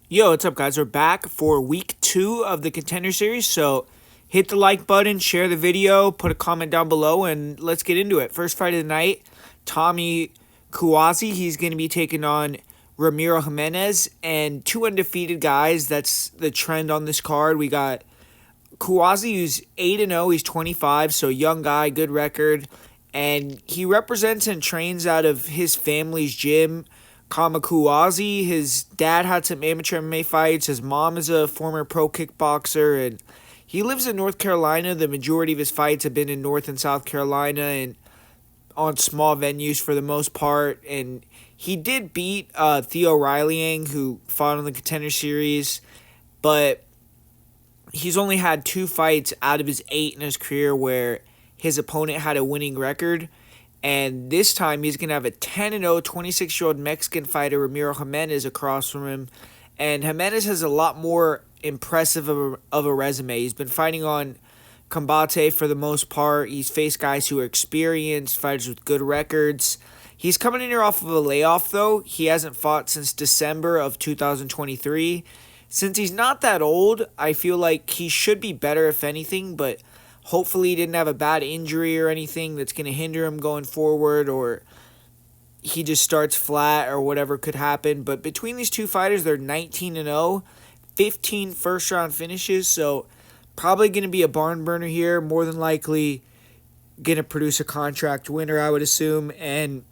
Yo, what's up, guys? We're back for week 2 of the Contender Series. So hit the like button, share the video, put a comment down below, and let's get into it. First fight of the night, Tommy Kouazi. He's going to be taking on Ramiro Jimenez, and two undefeated guys. That's the trend on this card. We got Kouazi, who's 8-0. He's 25, so young guy, good record. And he represents and trains out of his family's gym, Kamakuazi. His dad had some amateur MMA fights. His mom is a former pro kickboxer, and he lives in North Carolina. The majority of his fights have been in North and South Carolina and on small venues for the most part. And he did beat Theo Rileying, who fought on the Contender Series, but he's only had 2 fights out of his 8 in his career where his opponent had a winning record. And this time he's going to have a 10-0 26-year-old Mexican fighter, Ramiro Jimenez, across from him. And Jimenez has a lot more impressive of a resume. He's been fighting on Combate for the most part. He's faced guys who are experienced, fighters with good records. He's coming in here off of a layoff, though. He hasn't fought since December of 2023. Since he's not that old, I feel like he should be better, if anything, but hopefully he didn't have a bad injury or anything that's going to hinder him going forward, or he just starts flat or whatever could happen. But between these two fighters, they're 19-0, 15 first-round finishes, so probably going to be a barn burner here, more than likely going to produce a contract winner, I would assume. And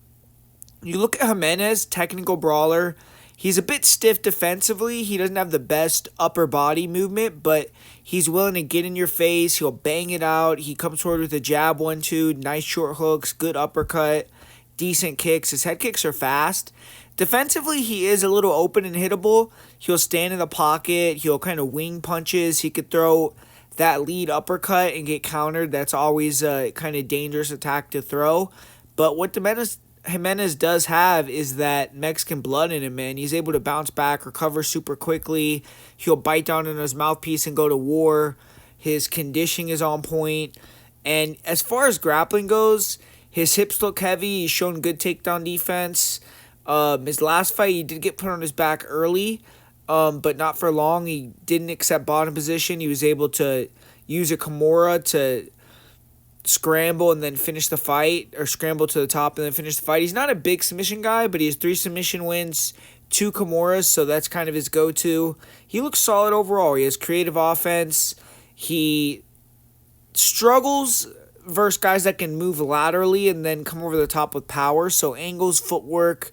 you look at Jimenez, technical brawler. He's a bit stiff defensively. He doesn't have the best upper body movement, but he's willing to get in your face. He'll bang it out. He comes forward with a jab, 1-2, nice short hooks, good uppercut, decent kicks. His head kicks are fast. Defensively, he is a little open and hittable. He'll stand in the pocket. He'll kind of wing punches. He could throw that lead uppercut and get countered. That's always a kind of dangerous attack to throw. But what Jimenez does have is that Mexican blood in him, man. He's able to bounce back, recover super quickly. He'll bite down on his mouthpiece and go to war. His conditioning is on point. And as far as grappling goes, his hips look heavy. He's shown good takedown defense. His last fight, he did get put on his back early, but not for long. He didn't accept bottom position. He was able to use a Kimura to scramble and then finish the fight, or scramble to the top and then finish the fight. He's not a big submission guy, but he has 3 submission wins, 2 Kimuras, so that's kind of his go-to. He looks solid overall. He has creative offense. He struggles versus guys that can move laterally and then come over the top with power, so angles, footwork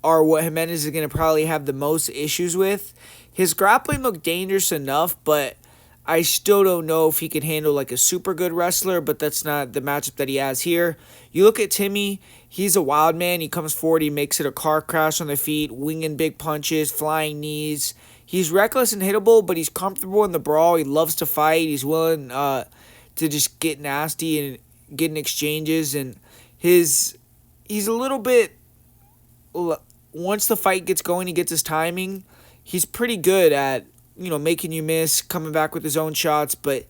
are what Jimenez is going to probably have the most issues with. His grappling looked dangerous enough, but I still don't know if he can handle like a super good wrestler, but that's not the matchup that he has here. You look at Timmy, he's a wild man. He comes forward, he makes it a car crash on the feet, winging big punches, flying knees. He's reckless and hittable, but he's comfortable in the brawl. He loves to fight. He's willing to just get nasty and get in exchanges. And he's a little bit, once the fight gets going, he gets his timing. He's pretty good at making you miss, coming back with his own shots, but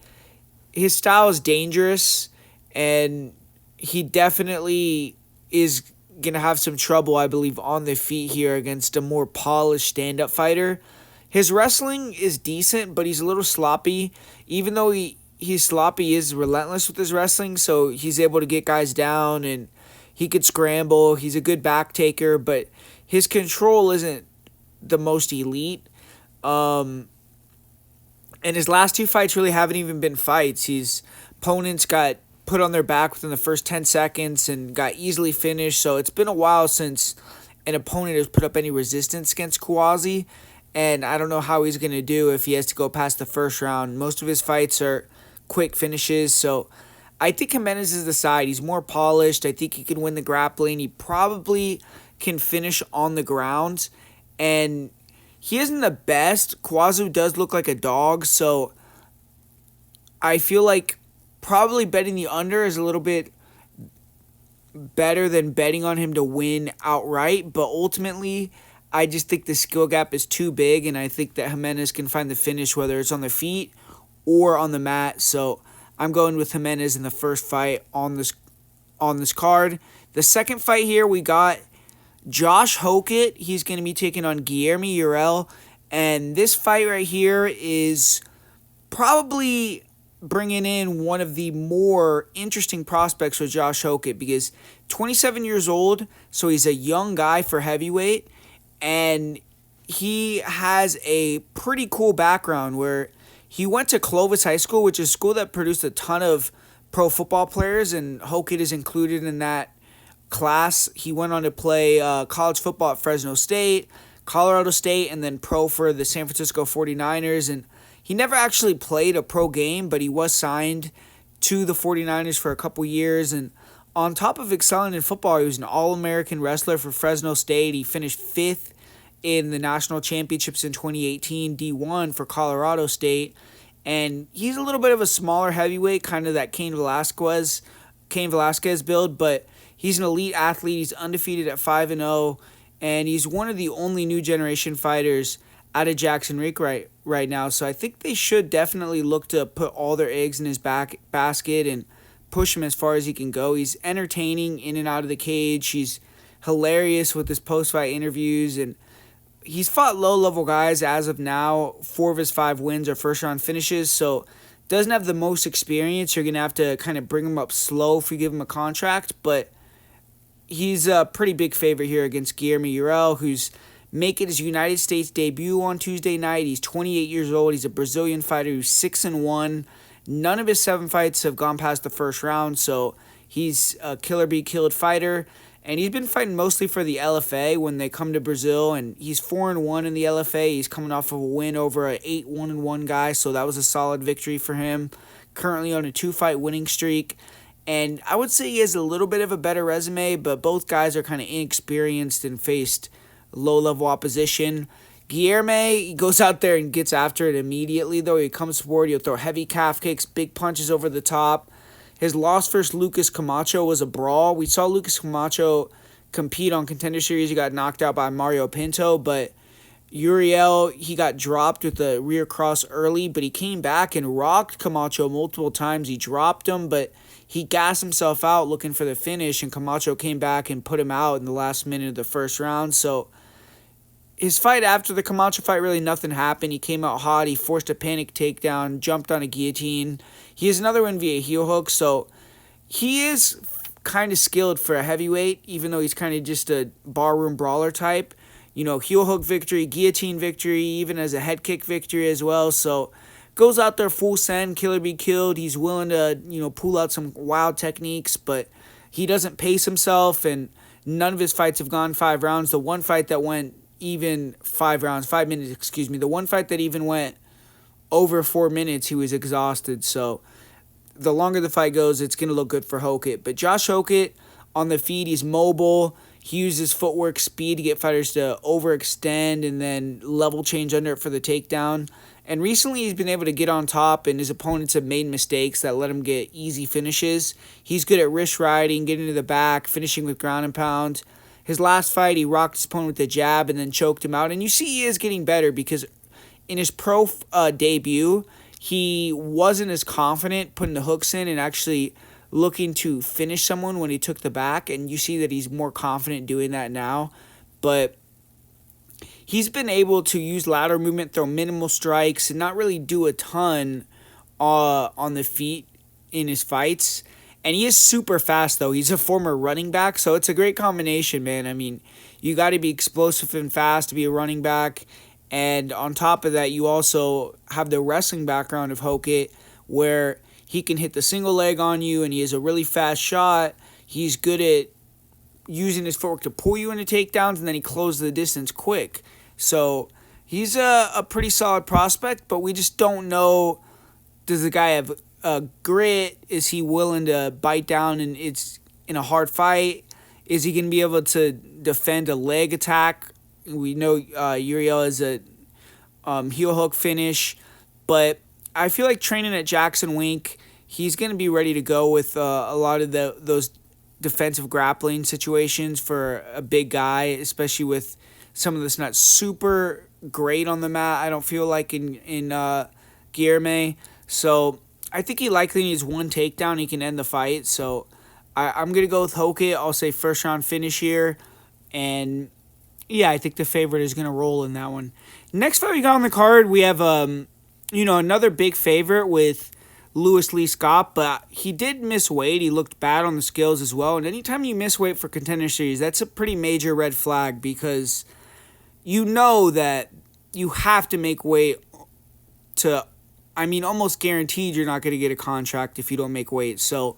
his style is dangerous, and he definitely is going to have some trouble, I believe, on the feet here against a more polished stand-up fighter. His wrestling is decent, but he's a little sloppy. Even though he's sloppy, he is relentless with his wrestling, so he's able to get guys down, and he could scramble. He's a good back taker, but his control isn't the most elite. And his last 2 fights really haven't even been fights. His opponents got put on their back within the first 10 seconds and got easily finished. So it's been a while since an opponent has put up any resistance against Kouazi. And I don't know how he's going to do if he has to go past the first round. Most of his fights are quick finishes. So I think Jimenez is the side. He's more polished. I think he can win the grappling. He probably can finish on the ground. And he isn't the best. Kouazi does look like a dog, so I feel like probably betting the under is a little bit better than betting on him to win outright, but ultimately I just think the skill gap is too big, and I think that Jimenez can find the finish, whether it's on the feet or on the mat. So I'm going with Jimenez in the first fight on this card. The second fight here, we got Josh Hokett. He's going to be taking on Guillermo Urel. And this fight right here is probably bringing in one of the more interesting prospects for Josh Hokett, because 27 years old, so he's a young guy for heavyweight, and he has a pretty cool background where he went to Clovis High School, which is a school that produced a ton of pro football players, and Hokett is included in that class. He went on to play college football at Fresno State, Colorado State, and then pro for the San Francisco 49ers. And he never actually played a pro game, but he was signed to the 49ers for a couple years. And on top of excelling in football, he was an All-American wrestler for Fresno State. He finished 5th in the national championships in 2018, D1 for Colorado State. And he's a little bit of a smaller heavyweight, kind of that Cain Velasquez build, but he's an elite athlete. He's undefeated at 5-0, and he's one of the only new generation fighters out of Jackson Rink right now. So I think they should definitely look to put all their eggs in his basket and push him as far as he can go. He's entertaining in and out of the cage. He's hilarious with his post-fight interviews, and he's fought low-level guys as of now. 4 of his 5 wins are first-round finishes, so doesn't have the most experience. You're going to have to kind of bring him up slow if you give him a contract, but he's a pretty big favorite here against Guilherme Urel, who's making his United States debut on Tuesday night. He's 28 years old. He's a Brazilian fighter who's 6-1. None of his 7 fights have gone past the first round, so he's a killer-be-killed fighter. And he's been fighting mostly for the LFA when they come to Brazil, and he's 4-1 in the LFA. He's coming off of a win over an 8-1-1 guy, so that was a solid victory for him. Currently on a 2-fight winning streak. And I would say he has a little bit of a better resume, but both guys are kind of inexperienced and faced low-level opposition. Guilherme, he goes out there and gets after it immediately, though. He comes forward, he'll throw heavy calf kicks, big punches over the top. His loss versus Lucas Camacho was a brawl. We saw Lucas Camacho compete on Contender Series. He got knocked out by Mario Pinto, but Uriel, he got dropped with a rear cross early, but he came back and rocked Camacho multiple times. He dropped him, but he gassed himself out looking for the finish, and Camacho came back and put him out in the last minute of the first round. So his fight after the Camacho fight, really nothing happened. He came out hot. He forced a panic takedown, jumped on a guillotine. He has another win via heel hook, so he is kind of skilled for a heavyweight, even though he's kind of just a barroom brawler type. You know, heel hook victory, guillotine victory, even as a head kick victory as well. So goes out there full send, killer be killed. He's willing to, pull out some wild techniques, but he doesn't pace himself, and none of his fights have gone 5 rounds. The one fight that went even 5 minutes, the one fight that even went over 4 minutes, he was exhausted. So the longer the fight goes, it's going to look good for Hokett. But Josh Hokett on the feet, he's mobile. He uses footwork speed to get fighters to overextend and then level change under it for the takedown. And recently he's been able to get on top, and his opponents have made mistakes that let him get easy finishes. He's good at wrist riding, getting to the back, finishing with ground and pound. His last fight, he rocked his opponent with a jab and then choked him out. And you see he is getting better, because in his pro debut, he wasn't as confident putting the hooks in and actually looking to finish someone when he took the back. And you see that he's more confident doing that now. But he's been able to use lateral movement, throw minimal strikes, and not really do a ton on the feet in his fights. And he is super fast, though. He's a former running back, so it's a great combination, man. I mean, you got to be explosive and fast to be a running back. And on top of that, you also have the wrestling background of Hokett, where he can hit the single leg on you, and he has a really fast shot. He's good at using his footwork to pull you into takedowns, and then he closes the distance quick. So he's a pretty solid prospect, but we just don't know, does the guy have grit? Is he willing to bite down and it's in a hard fight? Is he going to be able to defend a leg attack? We know Uriel is a heel hook finish, but I feel like training at Jackson Wink, he's going to be ready to go with a lot of those defensive grappling situations for a big guy, especially with some of this not super great on the mat. I don't feel like in Guilherme. So I think he likely needs one takedown. He can end the fight. So I'm going to go with Hokett. I'll say first round finish here. And Yeah, I think the favorite is going to roll in that one. Next fight we got on the card, we have another big favorite with Lewis Lee Scott, but he did miss weight. He looked bad on the scales as well. And anytime you miss weight for Contender Series, that's a pretty major red flag because you know that you have to make weight to, almost guaranteed you're not going to get a contract if you don't make weight. So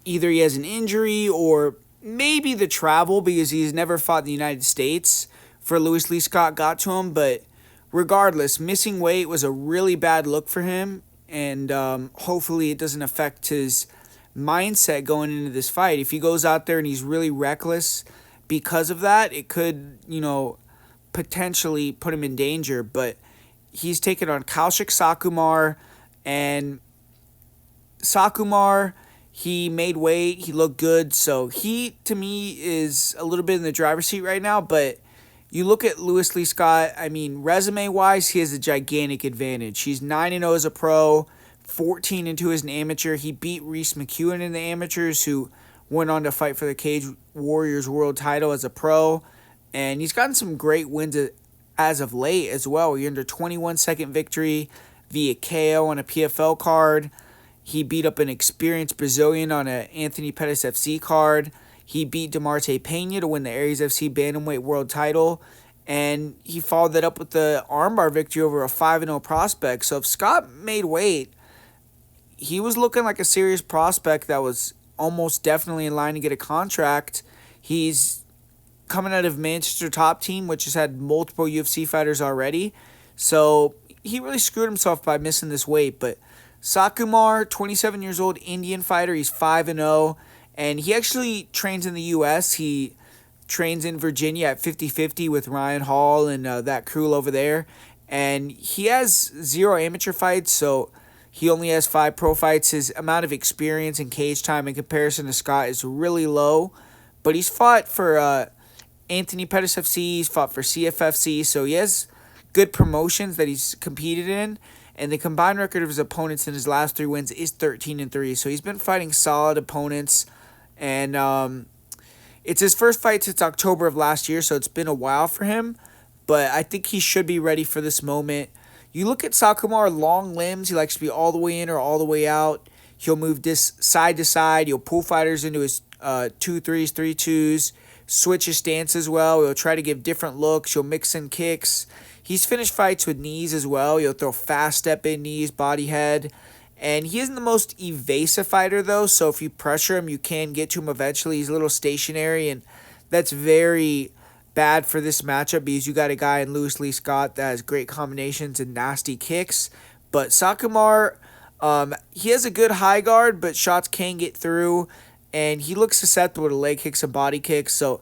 either he has an injury or maybe the travel because he's never fought in the United States for Lewis Lee Scott got to him. But regardless, missing weight was a really bad look for him. And hopefully it doesn't affect his mindset going into this fight. If he goes out there and he's really reckless because of that, it could, potentially put him in danger. But he's taken on Kaushik Sakumar, and Sakumar, he made weight, he looked good, so he, to me, is a little bit in the driver's seat right now, but you look at Lewis Lee Scott, resume-wise, he has a gigantic advantage. He's 9-0 as a pro, 14-2 as an amateur. He beat Reese McEwen in the amateurs, who went on to fight for the Cage Warriors world title as a pro, and he's gotten some great wins as of late as well. He earned a 21-second victory via KO on a PFL card. He beat up an experienced Brazilian on an Anthony Pettis FC card. He beat DeMarte Pena to win the Aries FC Bantamweight World title. And he followed that up with the armbar victory over a 5-0 prospect. So if Scott made weight, he was looking like a serious prospect that was almost definitely in line to get a contract. He's coming out of Manchester Top Team, which has had multiple UFC fighters already. So he really screwed himself by missing this weight. But Sakumar, 27 years old, Indian fighter. He's 5-0, and he actually trains in the U.S. He trains in Virginia at 50-50 with Ryan Hall and that crew over there. And he has 0 amateur fights, so he only has 5 pro fights. His amount of experience and cage time in comparison to Scott is really low. But he's fought for Anthony Pettis FC, he's fought for CFFC, so he has good promotions that he's competed in. And the combined record of his opponents in his last 3 wins is 13-3. So he's been fighting solid opponents. And it's his first fight since October of last year, so it's been a while for him. But I think he should be ready for this moment. You look at Sakumar, long limbs. He likes to be all the way in or all the way out. He'll move this side to side. He'll pull fighters into his 2-3s, 3-2s. Switch his stance as well. He'll try to give different looks. He'll mix in kicks. He's finished fights with knees as well. He'll throw fast step in knees, body head. And he isn't the most evasive fighter, though, so if you pressure him, you can get to him eventually. He's a little stationary, and that's very bad for this matchup because you got a guy in Lewis Lee Scott that has great combinations and nasty kicks. But Sakumar, he has a good high guard, but shots can get through, and he looks susceptible to leg kicks and body kicks. So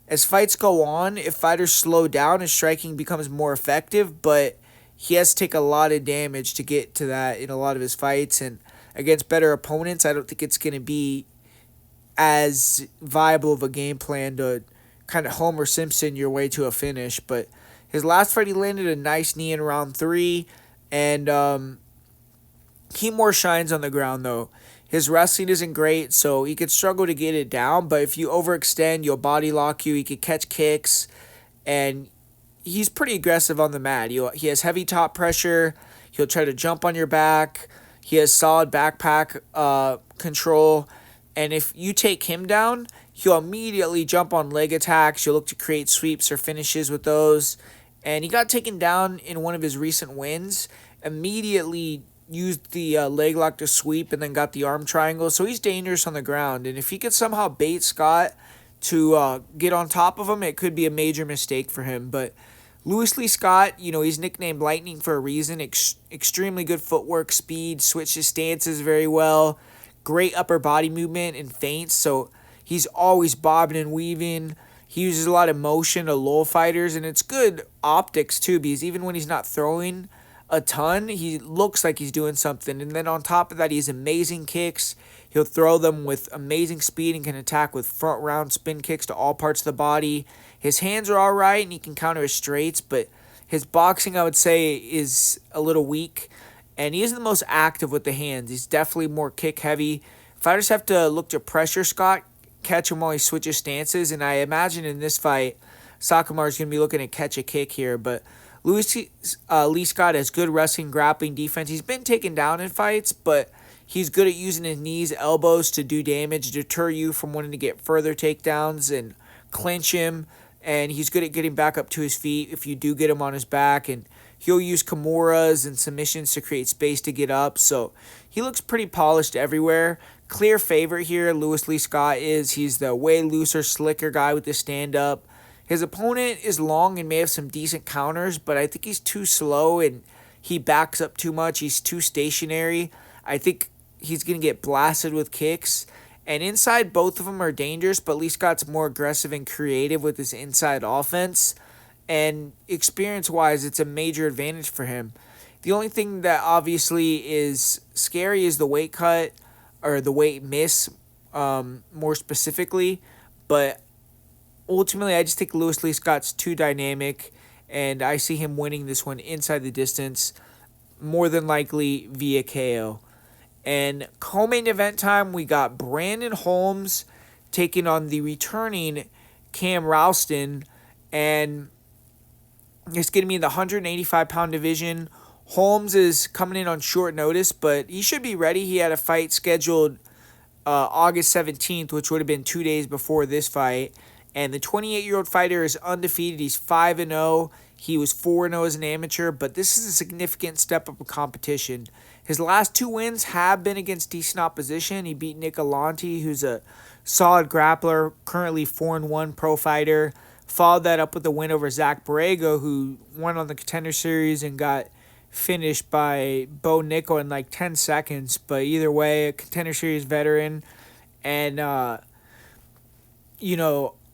as fights go on, if fighters slow down, his striking becomes more effective, but he has to take a lot of damage to get to that in a lot of his fights. And against better opponents, I don't think it's going to be as viable of a game plan to kind of Homer Simpson your way to a finish. But his last fight, he landed a nice knee in round 3, and he more shines on the ground, though. His wrestling isn't great, so he could struggle to get it down, but if you overextend, you'll body lock you, he could catch kicks, and he's pretty aggressive on the mat. He has heavy top pressure, he'll try to jump on your back, he has solid backpack control, and if you take him down, he'll immediately jump on leg attacks, you'll look to create sweeps or finishes with those, and he got taken down in one of his recent wins, immediately used the leg lock to sweep and then got the arm triangle. So he's dangerous on the ground. And if he could somehow bait Scott to get on top of him, it could be a major mistake for him. But Lewis Lee Scott, he's nicknamed Lightning for a reason. Extremely good footwork, speed, switches stances very well. Great upper body movement and feints. So he's always bobbing and weaving. He uses a lot of motion to lull fighters. And it's good optics too, because even when he's not throwing a ton, he looks like he's doing something. And then on top of that, he has amazing kicks. He'll throw them with amazing speed and can attack with front round spin kicks to all parts of the body. His hands are all right and he can counter his straights, but his boxing, I would say, is a little weak. And he isn't the most active with the hands. He's definitely more kick heavy. Fighters have to look to pressure Scott, catch him while he switches stances. And I imagine in this fight, Sakamar's going to be looking to catch a kick here. But Lee Scott has good wrestling, grappling, defense. He's been taken down in fights, but he's good at using his knees, elbows to do damage, deter you from wanting to get further takedowns and clinch him. And he's good at getting back up to his feet if you do get him on his back. And he'll use Kimuras and submissions to create space to get up. So he looks pretty polished everywhere. Clear favorite here, Lee Scott is. He's the way looser, slicker guy with the stand-up. His opponent is long and may have some decent counters, but I think he's too slow and he backs up too much. He's too stationary. I think he's going to get blasted with kicks. And inside, both of them are dangerous, but Lee Scott's more aggressive and creative with his inside offense. And experience-wise, it's a major advantage for him. The only thing that obviously is scary is the weight cut, or the weight miss, more specifically. But ultimately, I just think Lee Scott's too dynamic, and I see him winning this one inside the distance, more than likely via KO. And co-main event time, we got Brandon Holmes taking on the returning Cam Ralston, and it's going to be in the 185-pound division. Holmes is coming in on short notice, but he should be ready. He had a fight scheduled August 17th, which would have been 2 days before this fight. And the 28-year-old fighter is undefeated. He's 5-0. He was 4-0 as an amateur, but this is a significant step up of competition. His last 2 wins have been against decent opposition. He beat Nick Alante, who's a solid grappler, currently 4-1 pro fighter. Followed that up with a win over Zach Borrego, who won on the Contender Series and got finished by Bo Nickel in like 10 seconds. But either way, a Contender Series veteran. And,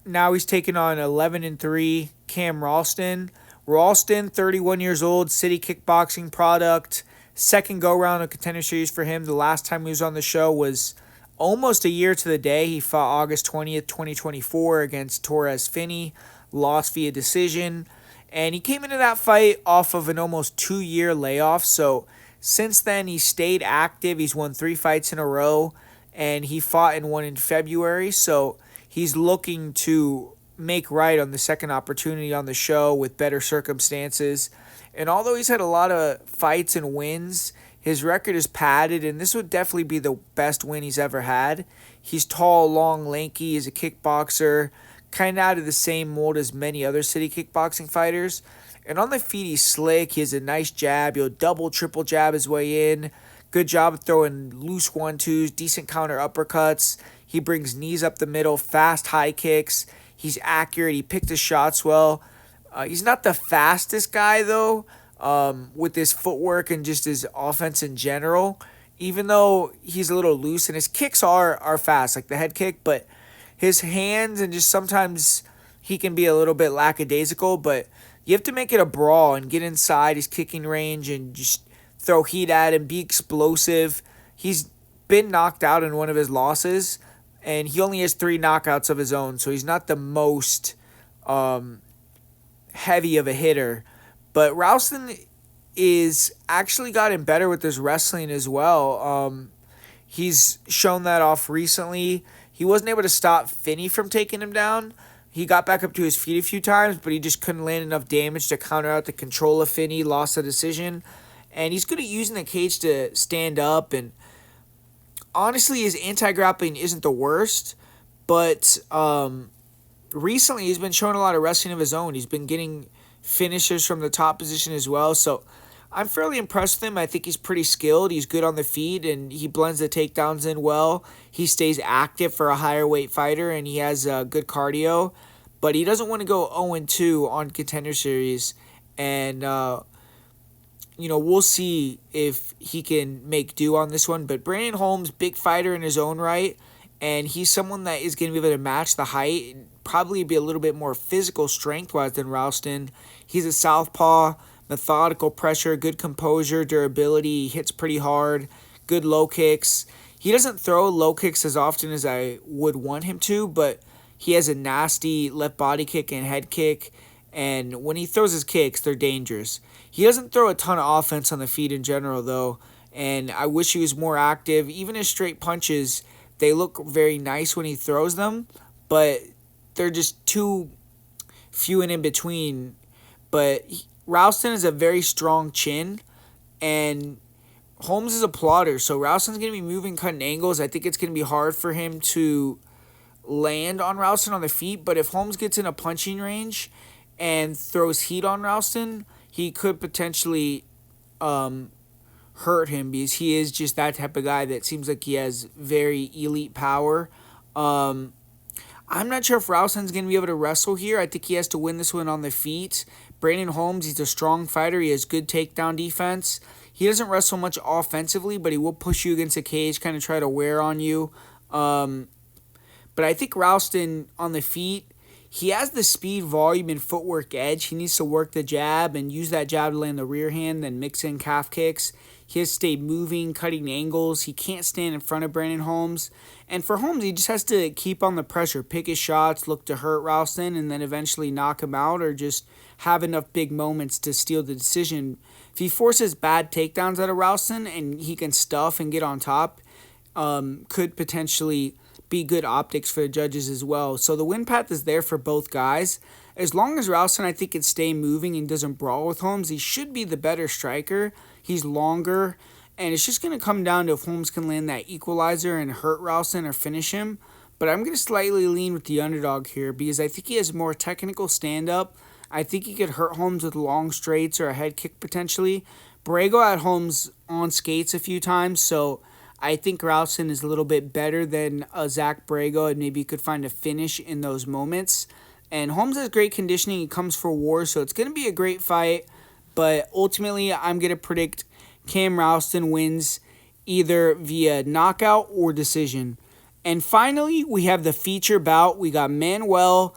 now he's taking on 11-3 Cam Ralston. Ralston, 31 years old, city kickboxing product. Second go-round of Contender Series for him. The last time he was on the show was almost a year to the day. He fought August 20th, 2024 against Torres Finney. Lost via decision. And he came into that fight off of an almost 2-year layoff. So since then, he stayed active. He's won 3 fights in a row. And he fought in one in February. So he's looking to make right on the second opportunity on the show with better circumstances. And although he's had a lot of fights and wins, his record is padded, and this would definitely be the best win he's ever had. He's tall, long, lanky, he's a kickboxer, kind of out of the same mold as many other city kickboxing fighters. And on the feet, he's slick. He has a nice jab. He'll double, triple jab his way in. Good job of throwing loose 1-2s, decent counter uppercuts. He brings knees up the middle, fast high kicks. He's accurate. He picked his shots well. He's not the fastest guy, though, with his footwork and just his offense in general, even though he's a little loose. And his kicks are fast, like the head kick, but his hands and just sometimes he can be a little bit lackadaisical. But you have to make it a brawl and get inside his kicking range and just throw heat at him, be explosive. He's been knocked out in one of his losses, and he only has 3 knockouts of his own, so he's not the most heavy of a hitter. But Ralston is actually gotten better with his wrestling as well. He's shown that off recently. He wasn't able to stop Finney from taking him down. He got back up to his feet a few times, but he just couldn't land enough damage to counter out the control of Finney, lost the decision. And he's good at using the cage to stand up, and honestly, his anti-grappling isn't the worst, but recently he's been showing a lot of wrestling of his own. He's been getting finishes from the top position as well, so I'm fairly impressed with him. I think he's pretty skilled. He's good on the feet, and he blends the takedowns in well. He stays active for a higher weight fighter, and he has good cardio, but he doesn't want to go 0-2 on Contender Series, and we'll see if he can make do on this one. But Brandon Holmes, big fighter in his own right, and he's someone that is going to be able to match the height and probably be a little bit more physical strength-wise than Ralston. He's a southpaw, methodical pressure, good composure, durability. He hits pretty hard, good low kicks. He doesn't throw low kicks as often as I would want him to, but he has a nasty left body kick and head kick, and when he throws his kicks, they're dangerous. He doesn't throw a ton of offense on the feet in general, though, and I wish he was more active. Even his straight punches, they look very nice when he throws them, but they're just too few and in between. But Ralston is a very strong chin, and Holmes is a plotter. So Ralston's going to be moving, cutting angles. I think it's going to be hard for him to land on Ralston on the feet. But if Holmes gets in a punching range and throws heat on Ralston, he could potentially hurt him, because he is just that type of guy that seems like he has very elite power. I'm not sure if Ralston's going to be able to wrestle here. I think he has to win this one on the feet. Brandon Holmes, he's a strong fighter. He has good takedown defense. He doesn't wrestle much offensively, but he will push you against the cage, kind of try to wear on you. But I think Ralston on the feet, he has the speed, volume, and footwork edge. He needs to work the jab and use that jab to land the rear hand, then mix in calf kicks. He has to stay moving, cutting angles. He can't stand in front of Brandon Holmes. And for Holmes, he just has to keep on the pressure, pick his shots, look to hurt Ralston, and then eventually knock him out, or just have enough big moments to steal the decision. If he forces bad takedowns out of Ralston and he can stuff and get on top, could potentially be good optics for the judges as well. So the win path is there for both guys. As long as Ralston, I think, can stay moving and doesn't brawl with Holmes, he should be the better striker. He's longer, and it's just going to come down to if Holmes can land that equalizer and hurt Ralston or finish him. But I'm going to slightly lean with the underdog here, because I think he has more technical stand-up. I think he could hurt Holmes with long straights or a head kick potentially. Borrego had Holmes on skates a few times, so I think Ralston is a little bit better than Zach Borrego, and maybe he could find a finish in those moments. And Holmes has great conditioning. He comes for war, so it's going to be a great fight. But ultimately, I'm going to predict Cam Ralston wins either via knockout or decision. And finally, we have the feature bout. We got Manuel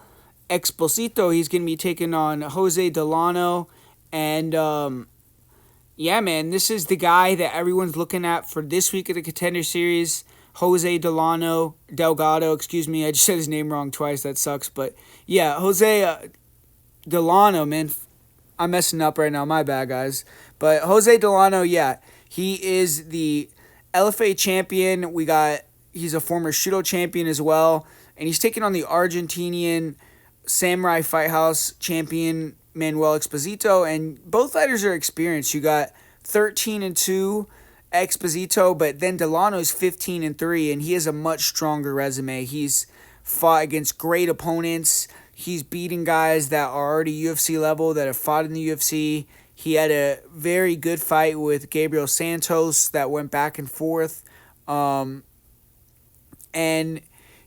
Exposito. He's going to be taking on Jose Delano. And yeah, man, this is the guy that everyone's looking at for this week of the Contender Series. Jose Delgado, I just said his name wrong twice, that sucks, but yeah, Jose Delano, man, I'm messing up right now, my bad, guys, but Jose Delano, yeah, he is the LFA champion. He's a former Shudo champion as well, and he's taking on the Argentinian Samurai Fight House champion, Manuel Exposito, and both fighters are experienced. You got 13-2 Exposito, but then Delano's 15-3, and he has a much stronger resume. He's fought against great opponents. He's beating guys that are already UFC level, that have fought in the UFC. He had a very good fight with Gabriel Santos that went back and forth. And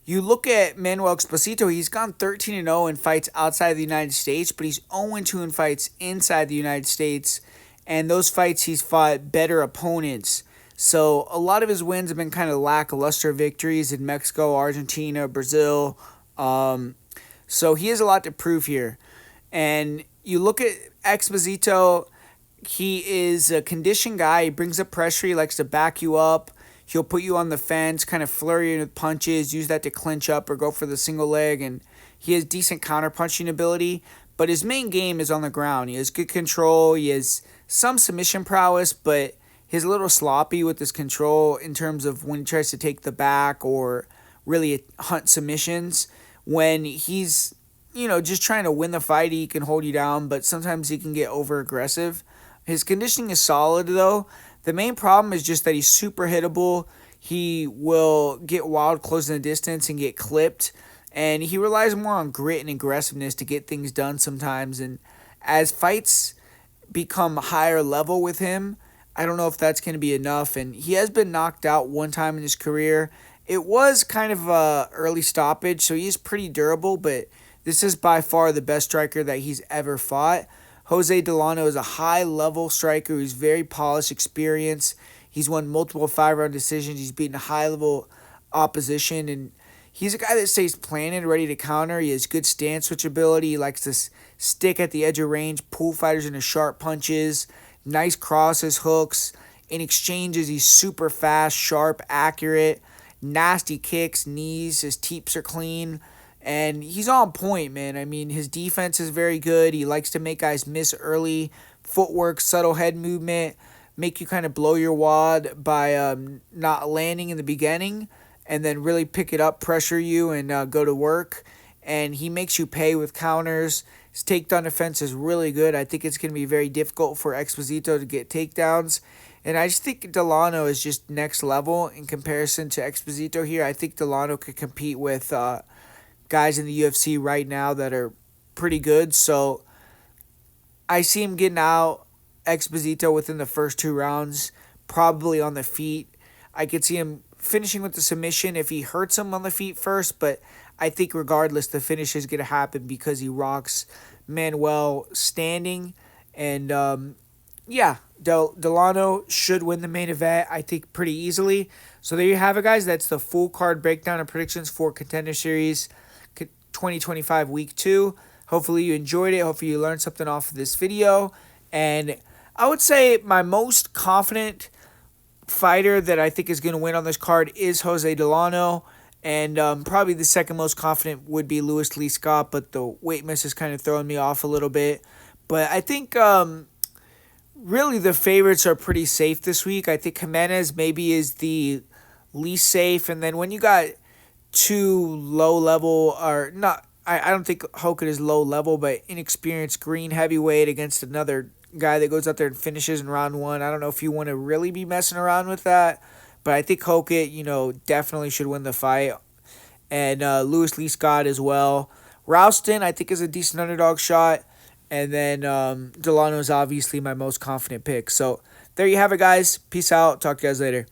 you look at Manuel Exposito, he's gone 13-0 in fights outside the United States, but he's 0-2 in fights inside the United States. And those fights, he's fought better opponents. So a lot of his wins have been kind of lackluster victories in Mexico, Argentina, Brazil. So he has a lot to prove here. And you look at Exposito, he is a conditioned guy. He brings up pressure. He likes to back you up. He'll put you on the fence, kind of flurry with punches, use that to clinch up or go for the single leg. And he has decent counter-punching ability. But his main game is on the ground. He has good control. He has some submission prowess, but he's a little sloppy with his control in terms of when he tries to take the back or really hunt submissions. When he's, just trying to win the fight, he can hold you down, but sometimes he can get over-aggressive. His conditioning is solid, though. The main problem is just that he's super hittable. He will get wild close in the distance and get clipped. And he relies more on grit and aggressiveness to get things done sometimes. And as fights become higher level with him, I don't know if that's going to be enough. And he has been knocked out one time in his career. It was kind of a early stoppage, so he's pretty durable. But this is by far the best striker that he's ever fought. Jose Delano is a high-level striker who's very polished, experienced. He's won multiple 5-round decisions. He's beaten high-level opposition, and he's a guy that stays planted, ready to counter. He has good stance switch ability. He likes to stick at the edge of range, pull fighters into sharp punches, nice crosses, hooks. In exchanges, he's super fast, sharp, accurate, nasty kicks, knees. His teeps are clean, and he's on point, man. I mean, his defense is very good. He likes to make guys miss early. Footwork, subtle head movement, make you kind of blow your wad by not landing in the beginning, and then really pick it up, pressure you, and go to work. And he makes you pay with counters. His takedown defense is really good. I think it's going to be very difficult for Exposito to get takedowns. And I just think Delano is just next level in comparison to Exposito here. I think Delano could compete with guys in the UFC right now that are pretty good. So I see him getting out Exposito within the first 2 rounds, probably on the feet. I could see him finishing with the submission if he hurts him on the feet first, but I think regardless, the finish is going to happen because he rocks Manuel standing. And yeah, Delano should win the main event, I think, pretty easily. So there you have it, guys. That's the full card breakdown and predictions for Contender Series 2025 Week 2. Hopefully you enjoyed it. Hopefully you learned something off of this video. And I would say my most confident fighter that I think is going to win on this card is Jose Delano. And probably the second most confident would be Louis Lee Scott, but the weight miss is kind of throwing me off a little bit. But I think really the favorites are pretty safe this week. I think Jimenez maybe is the least safe. And then when you got two low level, or not, I don't think Hogan is low level, but inexperienced green heavyweight against another guy that goes out there and finishes in round 1. I don't know if you want to really be messing around with that, but I think Hogan, definitely should win the fight. And Louis Lee Scott as well. Rouston, I think, is a decent underdog shot. And then Delano is obviously my most confident pick. So there you have it, guys. Peace out. Talk to you guys later.